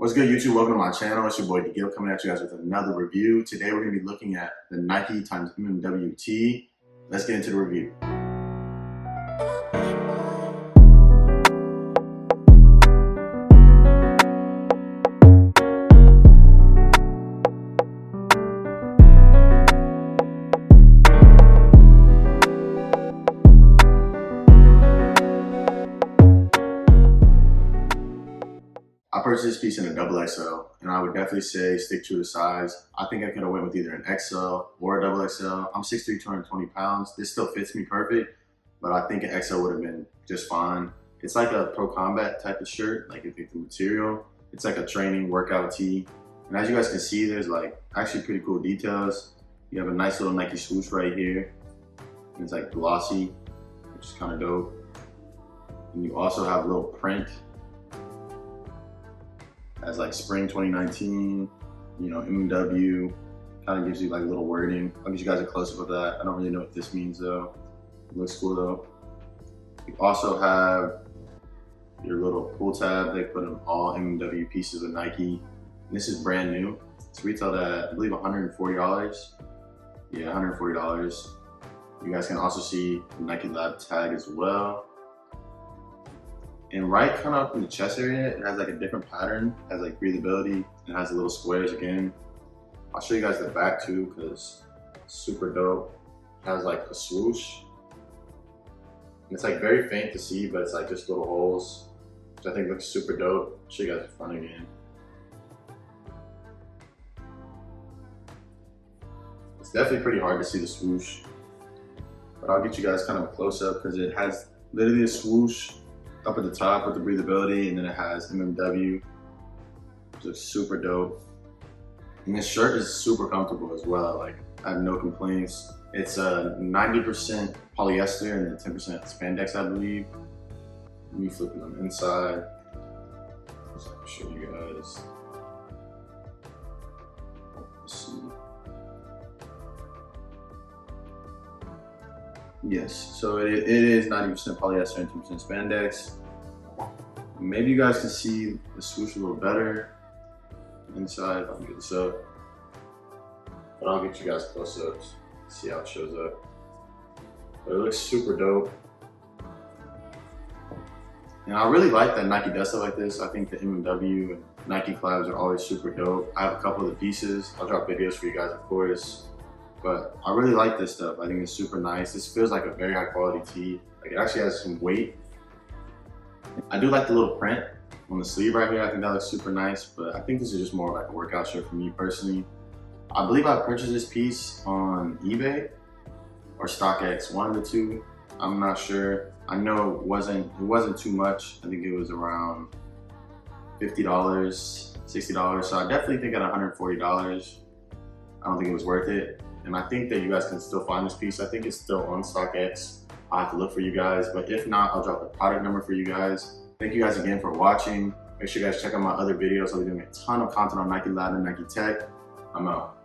What's good, YouTube? Welcome to my channel. It's your boy DeGil coming at you guys with another review. Today we're going to be looking at the Nike times MMW tee. Let's get into the review. I purchased this piece in a XXL, and I would definitely say stick true to size. I think I could have went with either an XL or a XXL. I'm 6'3", 220 pounds. This still fits me perfect, but I think an XL would have been just fine. It's like a pro combat type of shirt, like if you think the material. It's like a training workout tee. And as you guys can see, there's like actually pretty cool details. You have a nice little Nike swoosh right here. And it's like glossy, which is kind of dope. And you also have a little print as like spring 2019, MMW, kind of gives you like a little wording. I'll give you guys a close up of that. I don't really know what this means though. It looks cool though. You also have your little pull tab. They put in all MMW pieces with Nike. And this is brand new. It's retailed at, I believe, $140. Yeah, $140. You guys can also see the NikeLab tag as well. And right kind of up in the chest area, it has like a different pattern. It has like breathability. It has the little squares again. I'll show you guys the back too, because it's super dope. It has like a swoosh. And it's like very faint to see, but it's like just little holes, which I think looks super dope. I'll show you guys the front again. It's definitely pretty hard to see the swoosh, but I'll get you guys kind of a close up because it has literally a swoosh up at the top with the breathability, and then it has MMW, which looks super dope. And this shirt is super comfortable as well. Like, I have no complaints. It's 90% polyester and then 10% spandex, I believe. Let me flip it on the inside so I can show you guys. Let's see. Yes, so it is 90% polyester and 10% spandex. Maybe you guys can see the swoosh a little better inside if I can get this up. But I'll get you guys close-ups, see how it shows up. But it looks super dope. And I really like that Nike does stuff like this. I think the MMW and Nike collabs are always super dope. I have a couple of the pieces. I'll drop videos for you guys, of course. But I really like this stuff. I think it's super nice. This feels like a very high quality tee. Like, it actually has some weight. I do like the little print on the sleeve right here. I think that looks super nice, but I think this is just more like a workout shirt for me personally. I believe I purchased this piece on eBay or StockX, one of the two. I'm not sure. I know it wasn't too much. I think it was around $50, $60. So I definitely think at $140, I don't think it was worth it. And I think that you guys can still find this piece. I think it's still on StockX. I'll have to look for you guys, but if not, I'll drop the product number for you guys. Thank you guys again for watching. Make sure you guys check out my other videos. I'll be doing a ton of content on NikeLab and Nike Tech. I'm out.